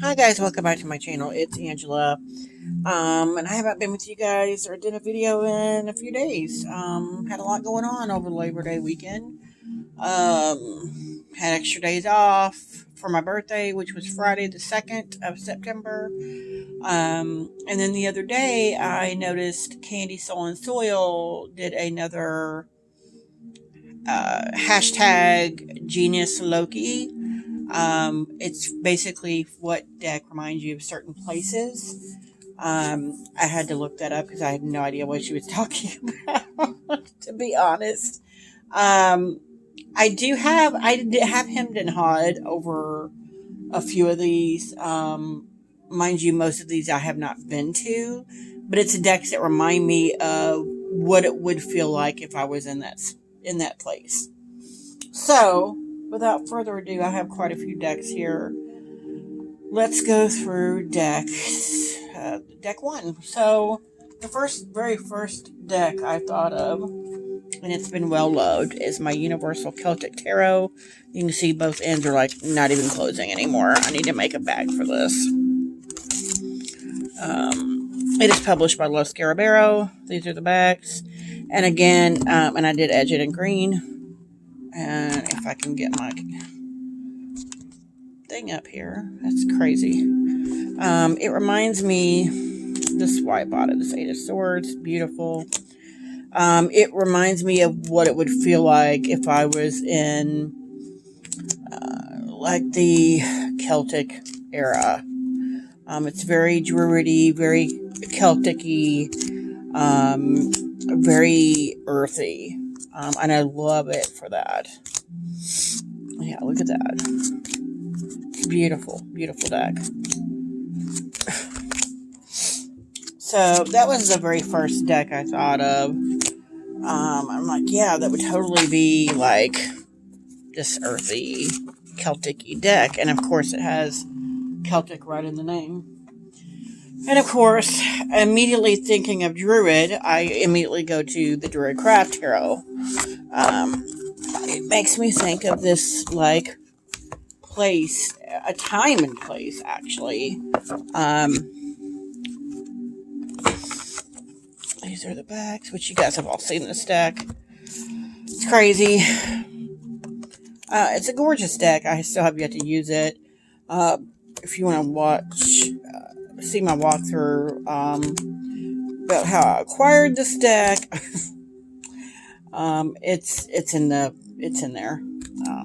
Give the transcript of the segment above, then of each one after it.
Hi guys, welcome back to my channel. It's Angela. And I haven't been with you guys or did a video in a few days. Had a lot going on over Labor Day weekend. Had extra days off for my birthday, which was Friday the 2nd of September. And then the other day I noticed Candy Soul and Soil did another hashtag Genius Loki. It's basically what deck reminds you of certain places. I had to look that up because I had no idea what she was talking about, to be honest. Um, I did have hemmed and hawed over a few of these. Mind you, most of these I have not been to, but it's decks that remind me of what it would feel like if I was in that place. So, without further ado, I have quite a few decks here. Let's go through decks. Deck one. So, very first deck I thought of, and it's been well loved, is my Universal Celtic Tarot. You can see both ends are like not even closing anymore. I need to make a bag for this. It is published by Los Scarabero. These are the backs. And again, and I did edge it in green. And if I can get my thing up here, that's crazy. It reminds me, this is why I bought it, this Eight of Swords, beautiful. It reminds me of what it would feel like if I was in, like the Celtic era. It's very druidy, very Celtic-y, very earthy. And I love it for that. Yeah, look at that. Beautiful, beautiful deck. So that was the very first deck I thought of. I'm like, yeah, that would totally be like this earthy, Celtic-y deck. And of course it has Celtic right in the name. And of course, immediately thinking of Druid, I immediately go to the Druid Craft Tarot. It makes me think of this, like, place, a time and place, actually. These are the backs, which you guys have all seen this deck. It's crazy. It's a gorgeous deck. I still have yet to use it. If you want to see my walkthrough about how I acquired this deck, it's in there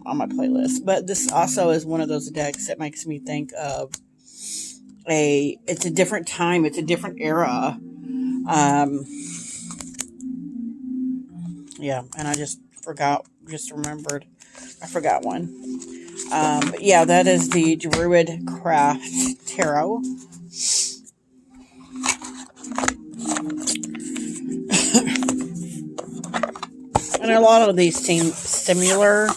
on my playlist. But this also is one of those decks that makes me think of it's a different time, it's a different era. Yeah, and I just remembered. I forgot one. But yeah, that is the Druid Craft Tarot. And a lot of these seem similar,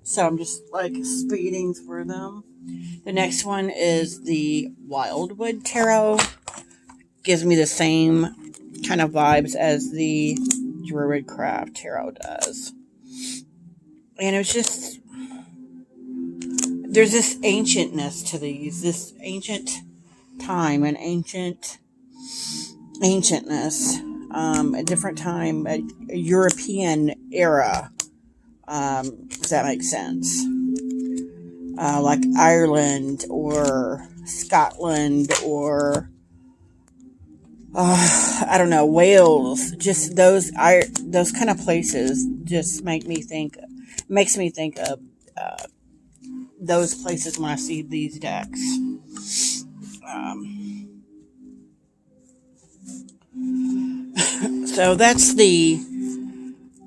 so I'm just like speeding through them. The next one is the Wildwood Tarot. Gives me the same kind of vibes as the Druid Craft Tarot does. And it's just, there's this ancientness to these, this ancient time and ancientness, a different time, a European era, if that makes sense. Like Ireland or Scotland or I don't know, Wales. Just those kind of places just makes me think of those places when I see these decks. So that's the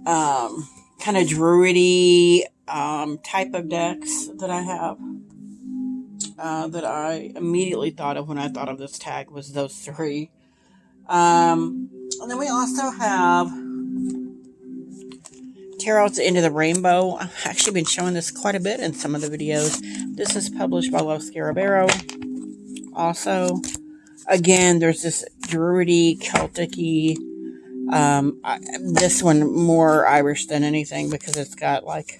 kind of druidy type of decks that I have. That I immediately thought of when I thought of this tag was those three. And then we also have Tarot at the End of the Rainbow. I've actually been showing this quite a bit in some of the videos. This is published by Los Scarabero. Also, again, there's this druidy, Celtic-y. This one more Irish than anything because it's got like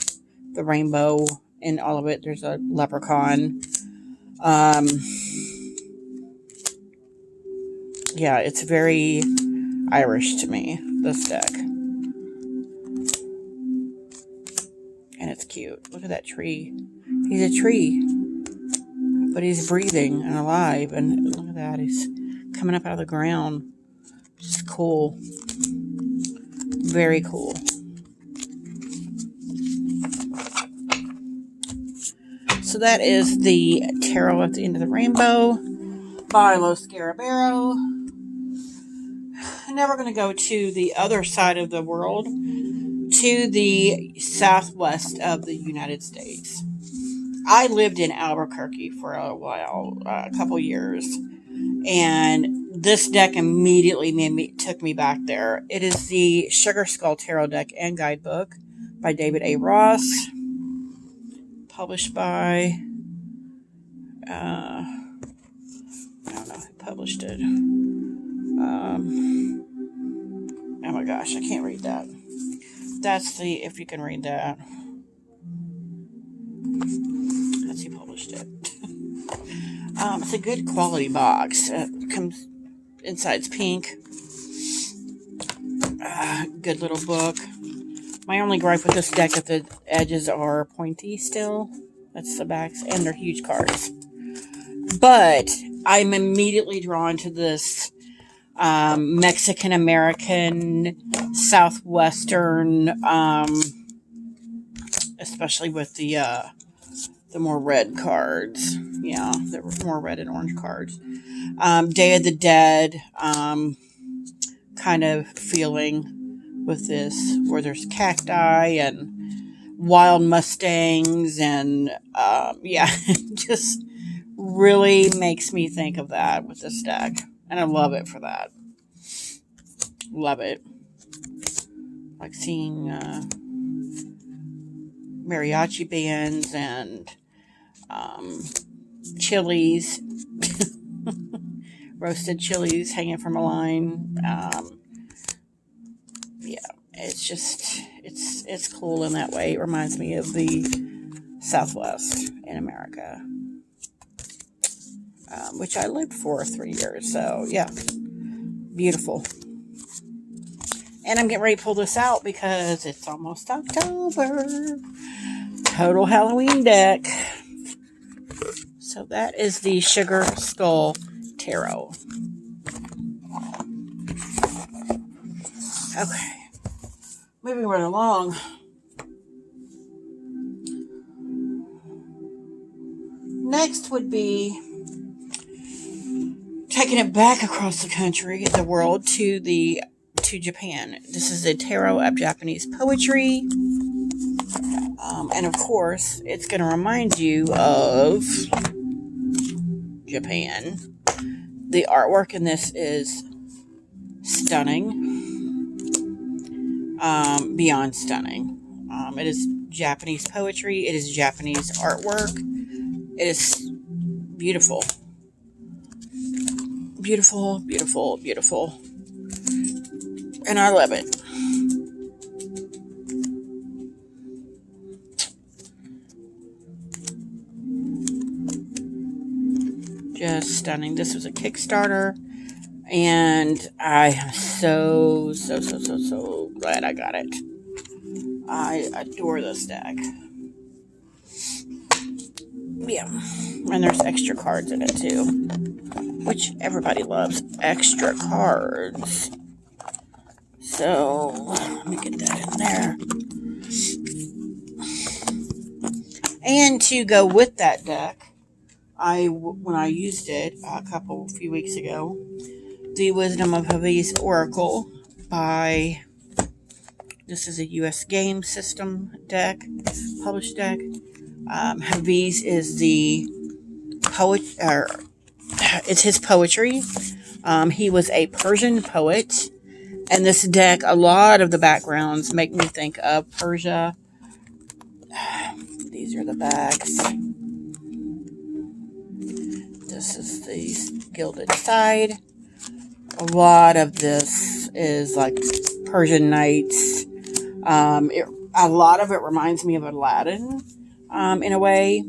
the rainbow in all of it. There's a leprechaun. Yeah, it's very Irish to me, this deck. And it's cute. Look at that tree. He's a tree. But he's breathing and alive. And look at that. He's coming up out of the ground. Just cool. Very cool. So that is the Tarot at the End of the Rainbow by Los Scarabero. Now we're going to go to the other side of the world, to the southwest of the United States. I lived in Albuquerque for a while, a couple years, and this deck immediately took me back there. It is the Sugar Skull Tarot deck and guidebook by David A. Ross, published by, I don't know who published it. Oh my gosh, I can't read that. That's the, if you can read that. That's who published it. It's a good quality box. It comes, inside's pink. Good little book. My only gripe with this deck is the edges are pointy still. That's the backs, and they're huge cards. But I'm immediately drawn to this Mexican-American, Southwestern, especially with the more red cards. Yeah, the more red and orange cards. Day of the Dead kind of feeling with this, where there's cacti and wild mustangs, and yeah, just really makes me think of that with this deck, and I love it for that. Love it. Like seeing mariachi bands and chilies, roasted chilies hanging from a line. Yeah, it's just, it's cool in that way. It reminds me of the Southwest in America, which I lived for 3 years. So yeah, beautiful. And I'm getting ready to pull this out because it's almost October. Total Halloween deck. So that is the Sugar Skull Tarot. Okay. Moving right along. Next would be taking it back across the country, the world, to Japan. This is a tarot of Japanese poetry. And of course, it's going to remind you of Japan. The artwork in this is stunning. Beyond stunning. It is Japanese poetry. It is Japanese artwork. It is beautiful. Beautiful, beautiful, beautiful. And I love it. Just stunning. This was a Kickstarter, and I am so glad I got it. I adore this deck. Yeah, and there's extra cards in it too, which everybody loves extra cards. So let me get that in there. And to go with that deck, when I used it a few weeks ago, the Wisdom of Haviz Oracle by, this is a U.S. game system deck, published deck. Haviz is the poet, or it's his poetry. He was a Persian poet, and this deck, a lot of the backgrounds make me think of Persia. These are the backs. This is the gilded side. A lot of this is like Persian Knights. A lot of it reminds me of Aladdin, in a way,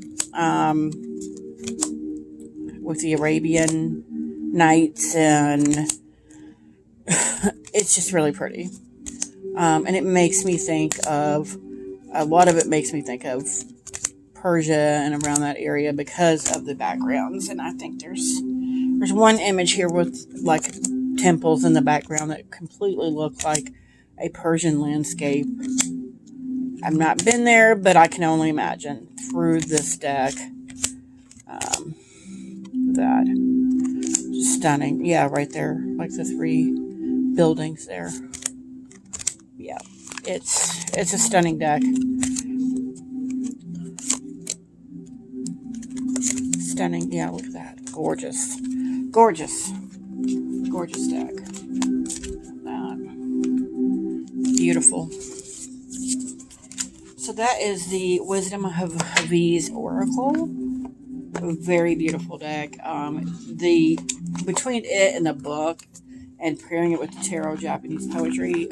with the Arabian Nights and It's just really pretty. And it makes me think of, a lot of it makes me think of Persia and around that area because of the backgrounds. And I think there's one image here with like temples in the background that completely look like a Persian landscape. I've not been there, but I can only imagine through this deck. That stunning. Yeah, right there, like the 3 buildings there. Yeah, it's a stunning deck. Stunning. Yeah, look at that. Gorgeous. Gorgeous. Gorgeous deck. That. Beautiful. So that is the Wisdom of Haviz Oracle. A very beautiful deck. Between it and the book and pairing it with the tarot Japanese poetry,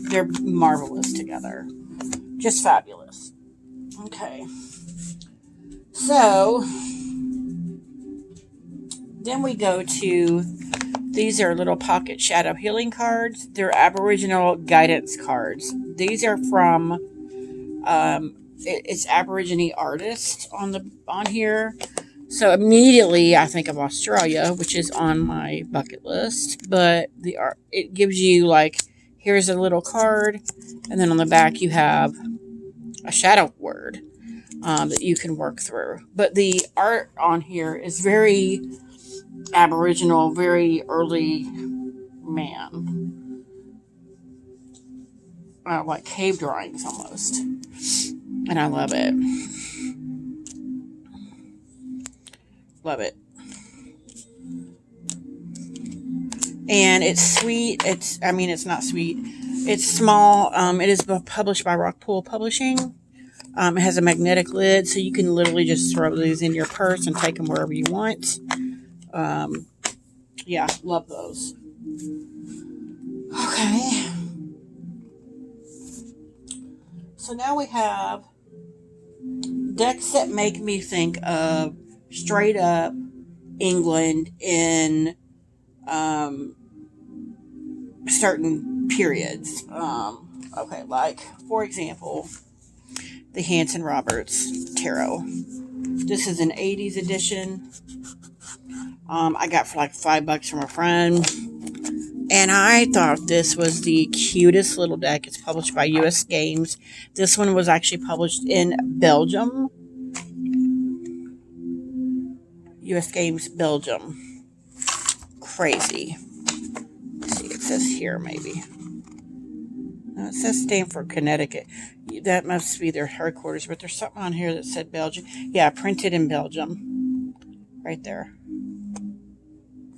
they're marvelous together. Just fabulous. Okay. So then we go to, these are little pocket shadow healing cards. They're Aboriginal guidance cards. These are from it's Aborigine artists on here. So immediately I think of Australia, which is on my bucket list. But the art, it gives you like, here's a little card, and then on the back you have a shadow word that you can work through. But the art on here is very Aboriginal, very early man, like cave drawings almost. And I love it. Love it. And it's sweet. It's not sweet. It's small. It is published by Rockpool Publishing. It has a magnetic lid, so you can literally just throw these in your purse and take them wherever you want. Yeah, love those. Okay. So now we have decks that make me think of straight up England in certain periods. Okay, like, for example, the Hanson Roberts Tarot. This is an 80s edition. I got for like $5 from a friend. And I thought this was the cutest little deck. It's published by US Games. This one was actually published in Belgium. US Games, Belgium. Crazy. Let's see, it says here maybe. No, it says Stamford, Connecticut. That must be their headquarters, but there's something on here that said Belgium. Yeah, printed in Belgium. Right there.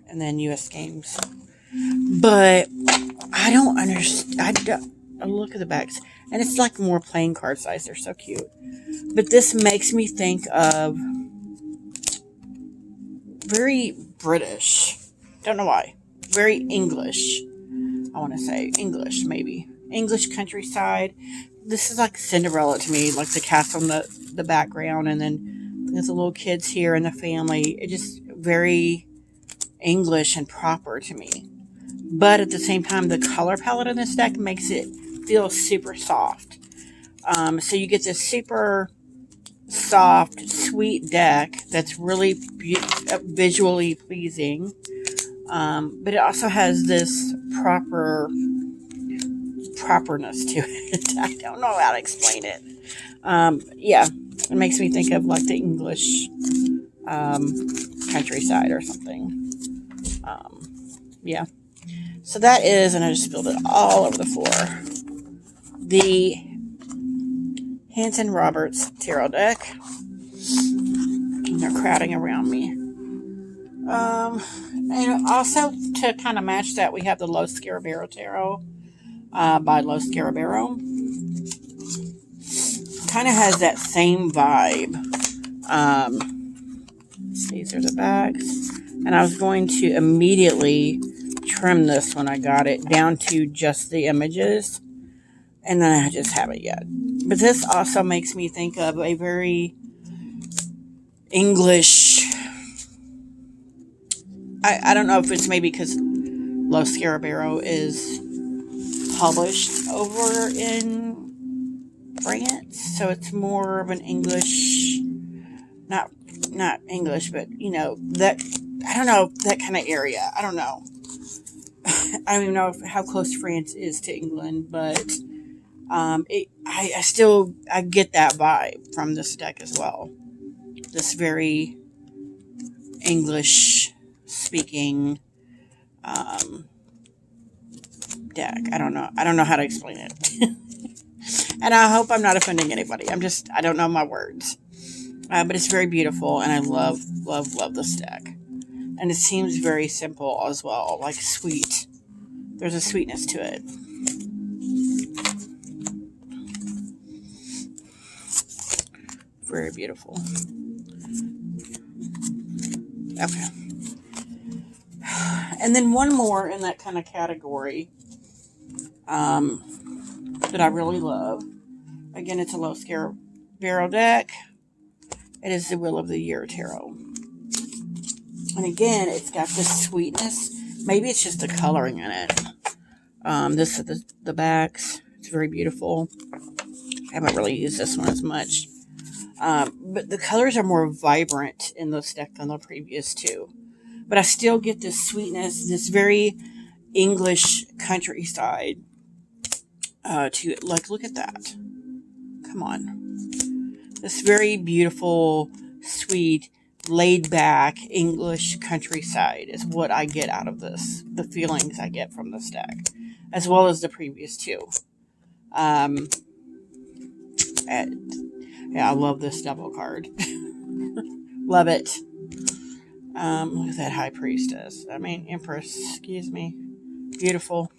And then US Games. But I don't understand. I look at the backs, and it's like more plain card size. They're so cute. But this makes me think of very British. Don't know why. Very English. I want to say English, maybe. English countryside. This is like Cinderella to me, like the castle in the background, and then there's the little kids here and the family. It just very English and proper to me. But at the same time, the color palette in this deck makes it feel super soft. So you get this super soft, sweet deck that's really visually pleasing. But it also has this properness to it. I don't know how to explain it. Yeah, it makes me think of like the English countryside or something. Yeah. So that is, and I just spilled it all over the floor, the Hanson Roberts Tarot deck. And they're crowding around me. And also to kind of match that, we have the Los Scarabero Tarot by Los Scarabero. Kind of has that same vibe. These are the bags. And I was going to immediately trim this when I got it down to just the images. And then I just haven't yet. But this also makes me think of a very English... I don't know if it's maybe because Los Scarabeo is published over in France, so it's more of an English, not English, but that, I don't know, that kind of area. I don't know. I don't even know how close France is to England, but I get that vibe from this deck as well. This very English speaking deck. I don't know how to explain it. And I hope I'm not offending anybody. I don't know my words. But it's very beautiful, and I love this deck. And it seems very simple as well, like sweet. There's a sweetness to it. Very beautiful. Okay. And then one more in that kind of category that I really love. Again, it's a Los Scarabeo deck. It is the Wheel of the Year Tarot. And again, it's got this sweetness. Maybe it's just the coloring in it. This is the backs. It's very beautiful. I haven't really used this one as much. But the colors are more vibrant in this deck than the previous two. But I still get this sweetness, this very English countryside to it. Like, look at that. Come on. This very beautiful, sweet, laid back English countryside is what I get out of this. The feelings I get from this deck, as well as the previous two. Yeah, I love this double card. Love it. Look at that High Priestess. Empress. Excuse me. Beautiful.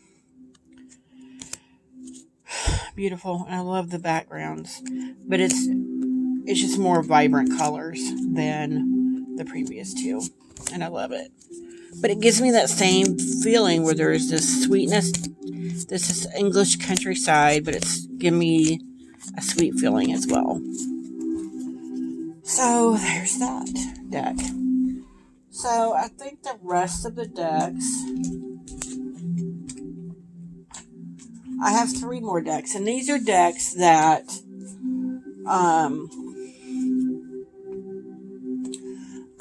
Beautiful. And I love the backgrounds, but it's just more vibrant colors than the previous two, and I love it. But it gives me that same feeling where there's this sweetness. This is English countryside, but it's giving me a sweet feeling as well. So there's that deck. So I think the rest of the decks, I have 3 more decks, and these are decks that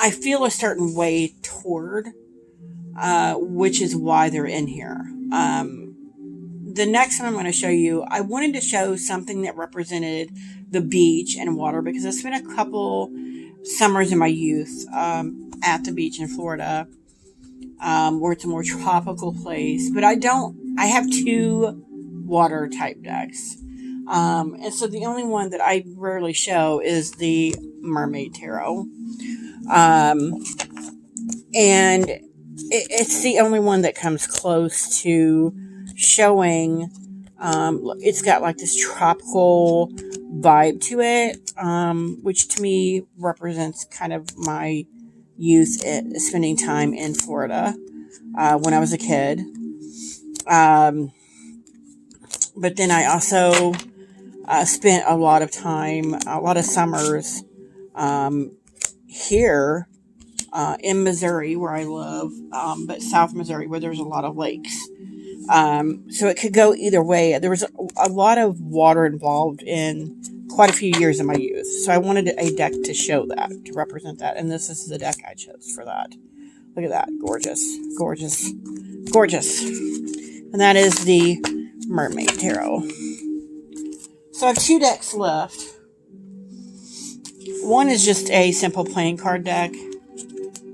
I feel a certain way toward, which is why they're in here. The next one I'm going to show you, I wanted to show something that represented the beach and water, because I spent a couple summers in my youth at the beach in Florida, where it's a more tropical place. But I have 2 water type decks. And so the only one that I rarely show is the Mermaid Tarot. And it's the only one that comes close to showing, it's got like this tropical vibe to it, which to me represents kind of my youth spending time in Florida, when I was a kid. But then I also spent a lot of time, a lot of summers here in Missouri, where I live, but South Missouri, where there's a lot of lakes. So it could go either way. There was a lot of water involved in quite a few years of my youth. So I wanted a deck to show that, to represent that. And this is the deck I chose for that. Look at that. Gorgeous. Gorgeous. Gorgeous. And that is the Mermaid Tarot. So I have 2 decks left. One is just a simple playing card deck.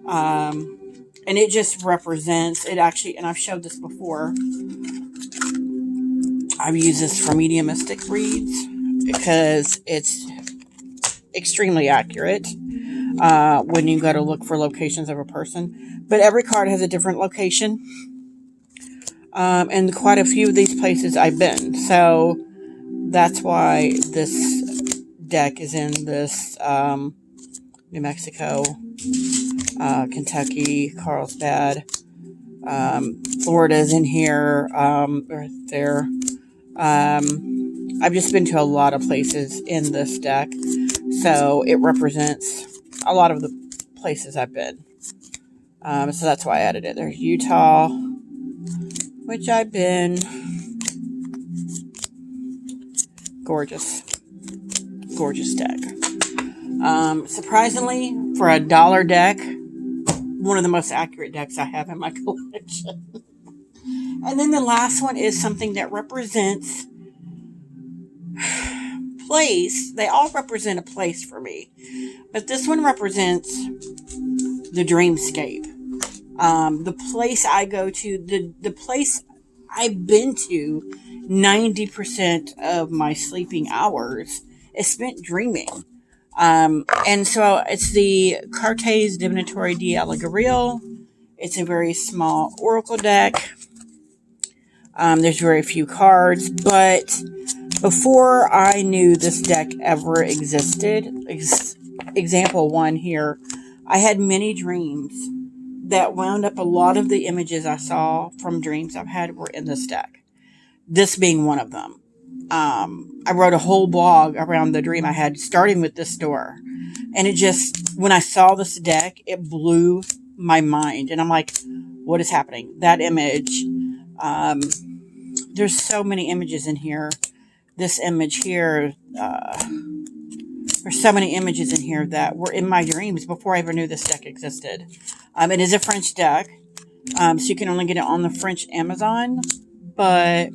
And it just represents, it actually, and I've showed this before, I've used this for mediumistic reads because it's extremely accurate when you go to look for locations of a person. But every card has a different location. And quite a few of these places I've been. So that's why this deck is in this New Mexico, Kentucky, Carlsbad, Florida's in here, right there. I've just been to a lot of places in this deck, so it represents a lot of the places I've been. So that's why I added it. There's Utah, which I've been. Gorgeous. Gorgeous deck. Surprisingly, for a dollar deck, one of the most accurate decks I have in my collection. And then the last one is something that represents place. They all represent a place for me. But this one represents the dreamscape. The place I go to, the place I've been to 90% of my sleeping hours is spent dreaming. And so it's the Cartes Divinatory de Alegorial. It's a very small oracle deck. There's very few cards, but before I knew this deck ever existed, example one here, I had many dreams that wound up a lot of the images I saw from dreams I've had were in this deck. This being one of them. I wrote a whole blog around the dream I had, starting with this door. And it just, when I saw this deck, it blew my mind. And I'm like, what is happening? That image, there's so many images in here. This image here, there's so many images in here that were in my dreams before I ever knew this deck existed. It is a French deck, so you can only get it on the French Amazon. But,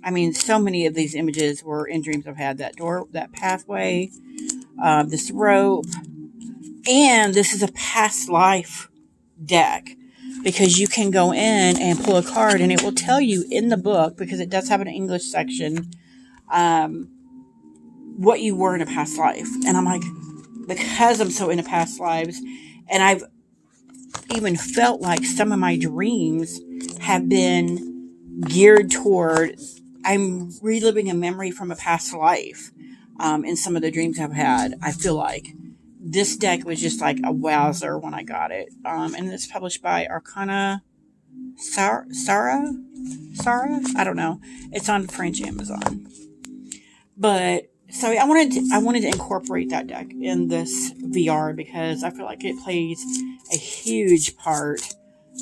I mean, so many of these images were in dreams I've had. That door, that pathway, this rope. And this is a past life deck, because you can go in and pull a card and it will tell you in the book, because it does have an English section, what you were in a past life. And I'm like, because I'm so into past lives, and I've even felt like some of my dreams have been geared toward, I'm reliving a memory from a past life, in some of the dreams I've had. I feel like this deck was just like a wowzer when I got it. And it's published by Arcana Sarah? I don't know. It's on French Amazon. But so I wanted to incorporate that deck in this VR, because I feel like it plays a huge part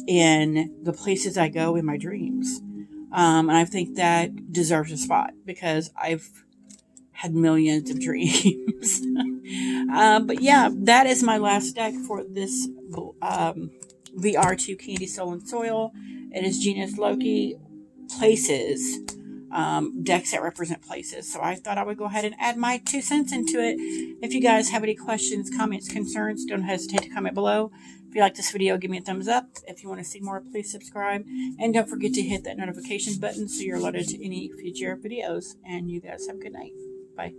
in the places I go in my dreams. And I think that deserves a spot, because I've had millions of dreams. But yeah, that is my last deck for this VR2 Candy Soul and Soil. It is Genius Loki Places, decks that represent places. So I thought I would go ahead and add my 2 cents into it. If you guys have any questions, comments, concerns, don't hesitate to comment below. If you like this video, give me a thumbs up. If you want to see more, please subscribe. And don't forget to hit that notification button so you're alerted to any future videos. And you guys have a good night. Bye.